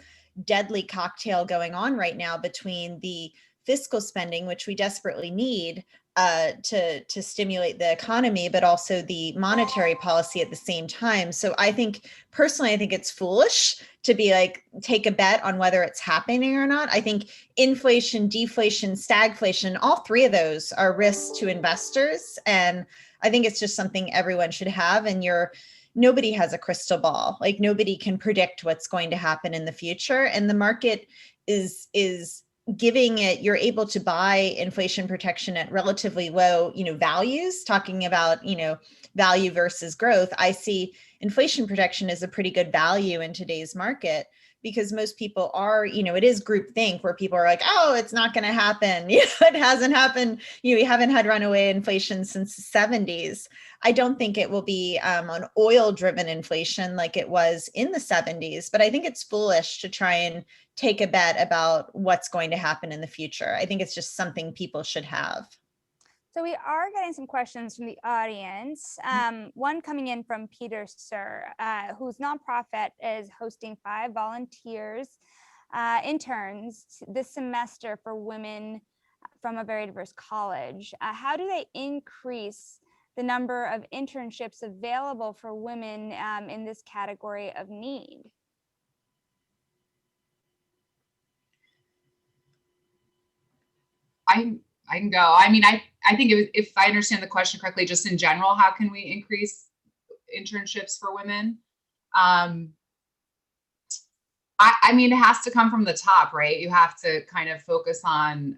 deadly cocktail going on right now between the fiscal spending, which we desperately need to stimulate the economy, but also the monetary policy at the same time. So I think personally, I think it's foolish to be like, take a bet on whether it's happening or not. I think inflation, deflation, stagflation, all three of those are risks to investors. And I think it's just something everyone should have. And nobody has a crystal ball. Like nobody can predict what's going to happen in the future. And the market is giving it, you're able to buy inflation protection at relatively low, values, talking about, value versus growth. I see inflation protection as a pretty good value in today's market because most people are, it is groupthink where people are like, oh, it's not going to happen. It hasn't happened. We haven't had runaway inflation since the 70s. I don't think it will be an oil-driven inflation like it was in the 70s, but I think it's foolish to try and take a bet about what's going to happen in the future. I think it's just something people should have. So we are getting some questions from the audience. One coming in from Peter Sir, whose nonprofit is hosting 5 volunteers interns this semester for women from a very diverse college. How do they increase the number of internships available for women in this category of need? I can go. I mean, I think if I understand the question correctly, just in general, how can we increase internships for women? I mean, it has to come from the top, right? You have to kind of focus on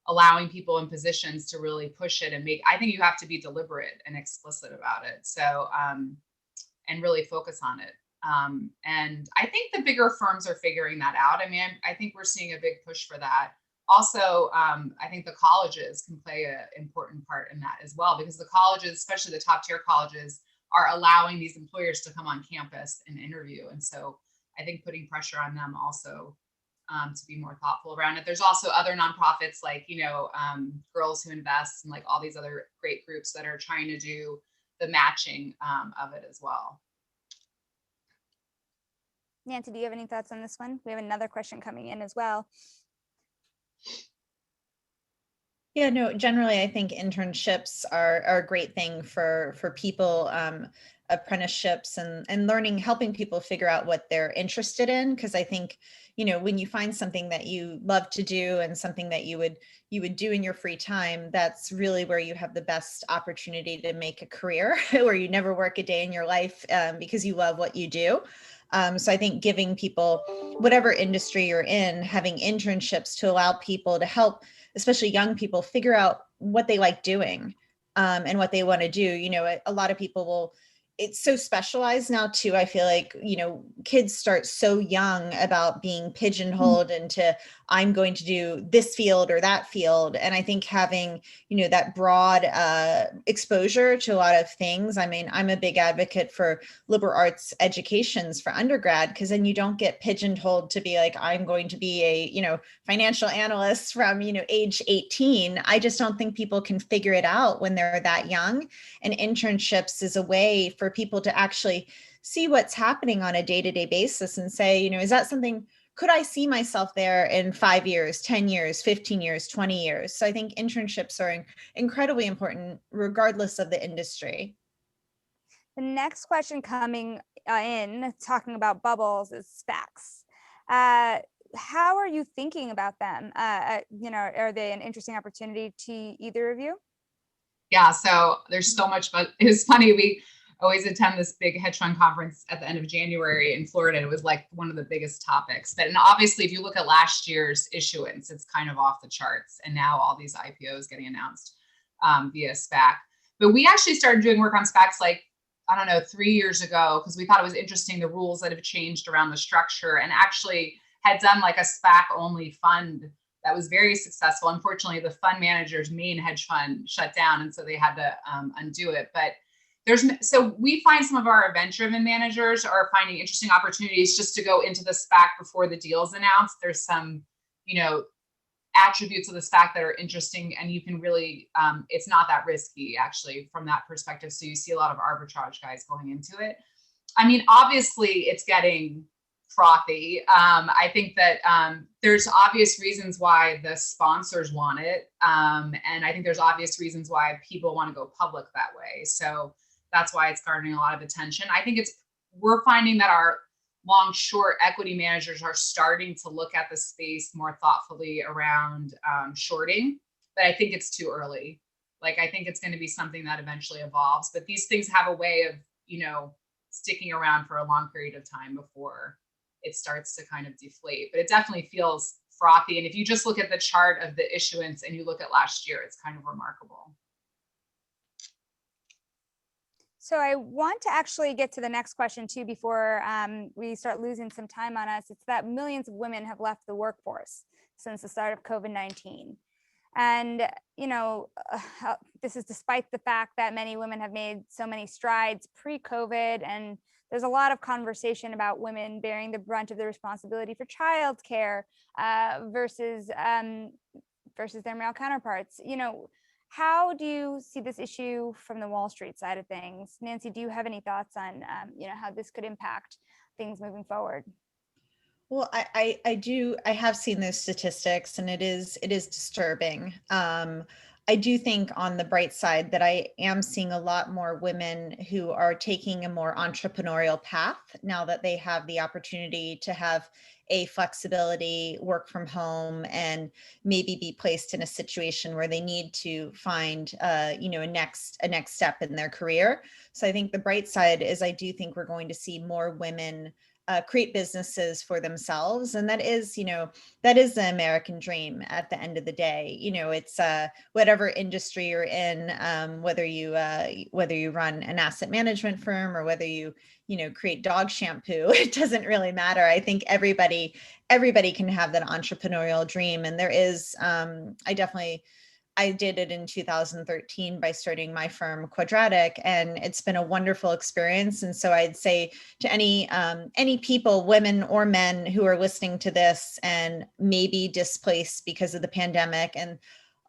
allowing people in positions to really push it and I think you have to be deliberate and explicit about it. So, and really focus on it. And I think the bigger firms are figuring that out. I mean, I think we're seeing a big push for that. Also, I think the colleges can play an important part in that as well, because the colleges, especially the top tier colleges, are allowing these employers to come on campus and interview. And so I think putting pressure on them also to be more thoughtful around it. There's also other nonprofits like, Girls Who Invest and like all these other great groups that are trying to do the matching of it as well. Nancy, do you have any thoughts on this one? We have another question coming in as well. Yeah, no, generally, I think internships are a great thing for people, apprenticeships and learning, helping people figure out what they're interested in. Because I think, when you find something that you love to do and something that you would do in your free time, that's really where you have the best opportunity to make a career where you never work a day in your life because you love what you do. So I think giving people, whatever industry you're in, having internships to allow people to help, especially young people, figure out what they like doing and what they want to do. A lot of people it's so specialized now too. I feel like, kids start so young about being pigeonholed into, I'm going to do this field or that field. And I think having, that broad exposure to a lot of things. I mean, I'm a big advocate for liberal arts educations for undergrad, because then you don't get pigeonholed to be like, I'm going to be a, financial analyst from, age 18. I just don't think people can figure it out when they're that young. And internships is a way for people to actually see what's happening on a day-to-day basis and say, is that something, could I see myself there in 5 years, 10 years, 15 years, 20 years? So I think internships are incredibly important regardless of the industry. The next question coming in, talking about bubbles, is SPACs. How are you thinking about them? Are they an interesting opportunity to either of you? Yeah, so there's so much, but it was funny. We always attend this big hedge fund conference at the end of January in Florida. It was like one of the biggest topics. And obviously, if you look at last year's issuance, it's kind of off the charts. And now all these IPOs getting announced via SPAC. But we actually started doing work on SPACs 3 years ago, because we thought it was interesting, the rules that have changed around the structure, and actually had done like a SPAC only fund that was very successful. Unfortunately, the fund manager's main hedge fund shut down, and so they had to undo it. But so we find some of our event-driven managers are finding interesting opportunities just to go into the SPAC before the deal's announced. There's some, attributes of the SPAC that are interesting, and you can really, it's not that risky actually from that perspective. So you see a lot of arbitrage guys going into it. I mean, obviously it's getting frothy. I think that there's obvious reasons why the sponsors want it. And I think there's obvious reasons why people want to go public that way. So that's why it's garnering a lot of attention. I think we're finding that our long, short equity managers are starting to look at the space more thoughtfully around shorting, but I think it's too early. I think it's going to be something that eventually evolves, but these things have a way of, sticking around for a long period of time before it starts to kind of deflate. But it definitely feels frothy. And if you just look at the chart of the issuance and you look at last year, it's kind of remarkable. So I want to actually get to the next question too, before we start losing some time on us. It's that millions of women have left the workforce since the start of COVID-19. And, this is despite the fact that many women have made so many strides pre-COVID. And there's a lot of conversation about women bearing the brunt of the responsibility for childcare versus their male counterparts. How do you see this issue from the Wall Street side of things? Nancy, do you have any thoughts on, how this could impact things moving forward? Well, I have seen those statistics, and it is disturbing. I do think on the bright side that I am seeing a lot more women who are taking a more entrepreneurial path now that they have the opportunity to have a flexibility, work from home, and maybe be placed in a situation where they need to find, a next step in their career. So I think the bright side is I do think we're going to see more women create businesses for themselves, and that is the American dream. At the end of the day, it's whatever industry you're in, whether you run an asset management firm, or whether you create dog shampoo. It doesn't really matter. I think everybody can have that entrepreneurial dream, and there is I did it in 2013 by starting my firm Quadratic, and it's been a wonderful experience. And so I'd say to any people, women or men, who are listening to this and maybe displaced because of the pandemic, and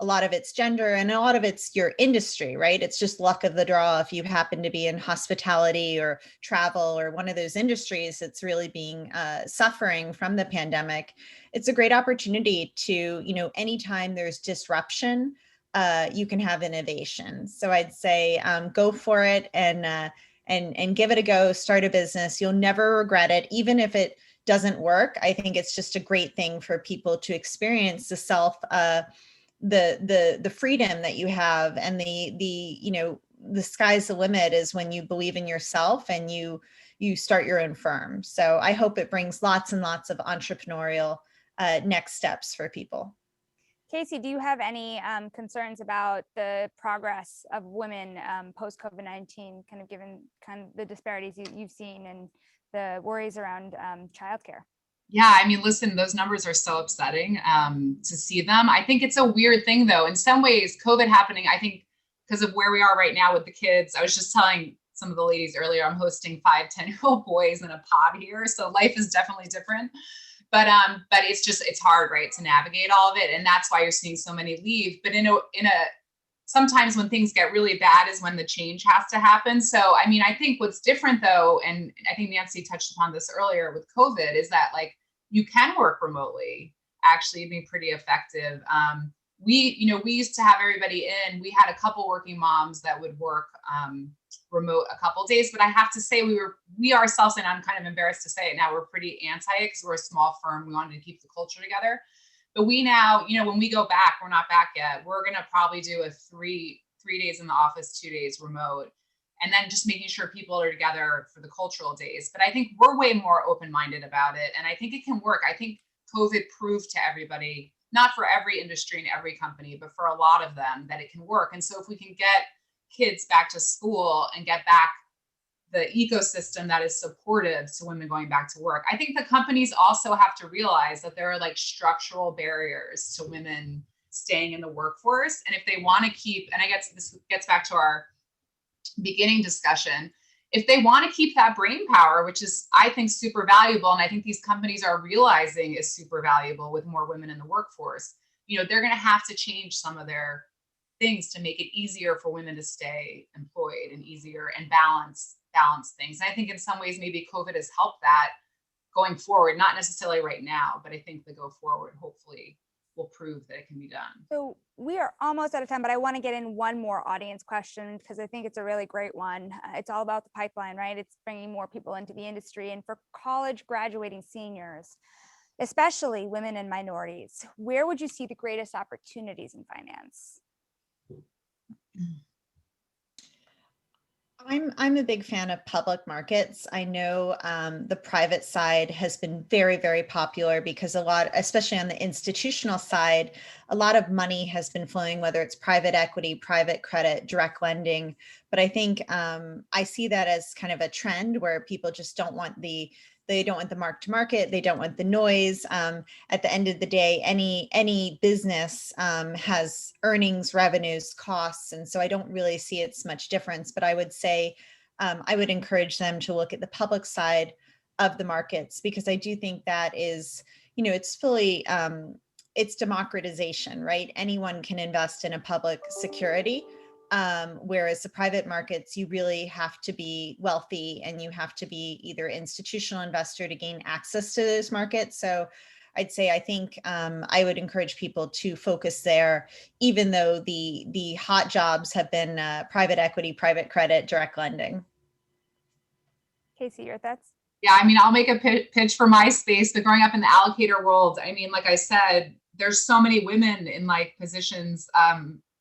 a lot of it's gender and a lot of it's your industry, right? It's just luck of the draw. If you happen to be in hospitality or travel or one of those industries that's really being suffering from the pandemic, it's a great opportunity to, anytime there's disruption, you can have innovation. So I'd say go for it, and give it a go. Start a business. You'll never regret it, even if it doesn't work. I think it's just a great thing for people to experience the freedom that you have, and the sky's the limit is when you believe in yourself and you start your own firm. So I hope it brings lots and lots of entrepreneurial next steps for people. Casey, do you have any concerns about the progress of women post COVID-19, kind of given kind of the disparities you've seen and the worries around childcare? Yeah, I mean, listen, those numbers are so upsetting to see them. I think it's a weird thing, though. In some ways, COVID happening, I think because of where we are right now with the kids, I was just telling some of the ladies earlier, I'm hosting 5, 10-year-old boys in a pod here. So life is definitely different. But it's hard, right, to navigate all of it. And that's why you're seeing so many leave. But sometimes when things get really bad is when the change has to happen. So, I mean, I think what's different, though, and I think Nancy touched upon this earlier with COVID, is that like you can work remotely, actually be pretty effective. We used to have everybody in. We had a couple working moms that would work remote a couple days, but I have to say we ourselves, and I'm kind of embarrassed to say it now, we're pretty anti it because we're a small firm. We wanted to keep the culture together. But we now, when we go back, we're not back yet. We're going to probably do a three days in the office, 2 days remote, and then just making sure people are together for the cultural days. But I think we're way more open-minded about it. And I think it can work. I think COVID proved to everybody, not for every industry and every company, but for a lot of them, that it can work. And so if we can get kids back to school and get back the ecosystem that is supportive to women going back to work, I think the companies also have to realize that there are like structural barriers to women staying in the workforce. And if they want to keep, and I guess this gets back to our beginning discussion, if they want to keep that brain power, which is, I think, super valuable, and I think these companies are realizing is super valuable with more women in the workforce, they're going to have to change some of their things to make it easier for women to stay employed and easier and balance things. And I think in some ways, maybe COVID has helped that going forward, not necessarily right now, but I think the go forward, hopefully, will prove that it can be done. So we are almost out of time, but I want to get in one more audience question because I think it's a really great one. It's all about the pipeline, right? It's bringing more people into the industry. And for college graduating seniors, especially women and minorities, where would you see the greatest opportunities in finance? I'm a big fan of public markets. I know the private side has been very, very popular because especially on the institutional side, a lot of money has been flowing, whether it's private equity, private credit, direct lending. But I think I see that as kind of a trend where people just don't want the mark to market. They don't want the noise. At the end of the day, any business has earnings, revenues, costs. And so I don't really see it's much difference, but I would say I would encourage them to look at the public side of the markets, because I do think that is, it's fully, it's democratization, right? Anyone can invest in a public security. Whereas the private markets, you really have to be wealthy and you have to be either institutional investor to gain access to those markets. So I'd say, I think I would encourage people to focus there, even though the hot jobs have been private equity, private credit, direct lending. Casey, your thoughts? Yeah, I mean, I'll make a pitch for my space, but growing up in the allocator world, I mean, like I said, there's so many women in like positions,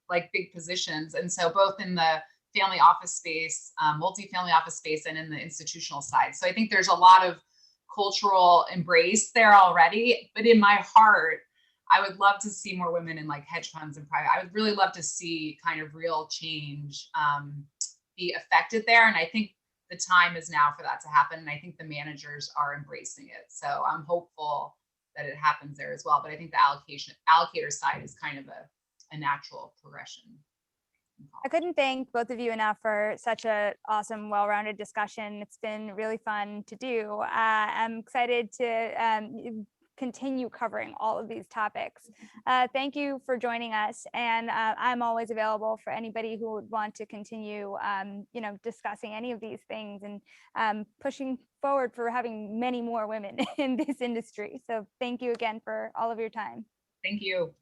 like big positions. And so both in the family office space, multifamily office space, and in the institutional side. So I think there's a lot of cultural embrace there already, but in my heart, I would love to see more women in like hedge funds and private. I would really love to see kind of real change be affected there. And I think the time is now for that to happen. And I think the managers are embracing it. So I'm hopeful that it happens there as well. But I think the allocator side is kind of a natural progression. I couldn't thank both of you enough for such a awesome, well-rounded discussion. It's been really fun to do. I'm excited to continue covering all of these topics. Thank you for joining us. And I'm always available for anybody who would want to continue, discussing any of these things and pushing forward for having many more women in this industry. So thank you again for all of your time. Thank you.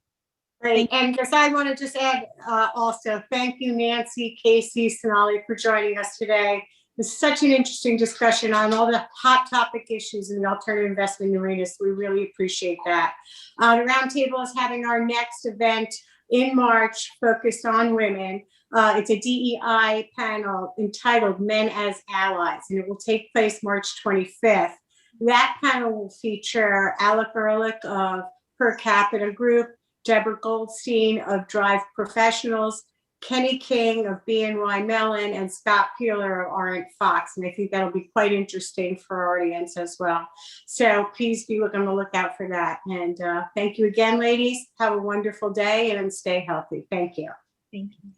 Great. And because I want to just add also, thank you, Nancy, Casey, Sonali, for joining us today. It's such an interesting discussion on all the hot topic issues in the alternative investment arena. So we really appreciate that. The Roundtable is having our next event in March focused on women. It's a DEI panel entitled Men as Allies, and it will take place March 25th. That panel will feature Alec Ehrlich of Per Capita Group, Deborah Goldstein of Drive Professionals, Kenny King of BNY Mellon, and Scott Peeler of Orient Fox. And I think that'll be quite interesting for our audience as well. So please be on the lookout for that. And thank you again, ladies. Have a wonderful day and stay healthy. Thank you. Thank you.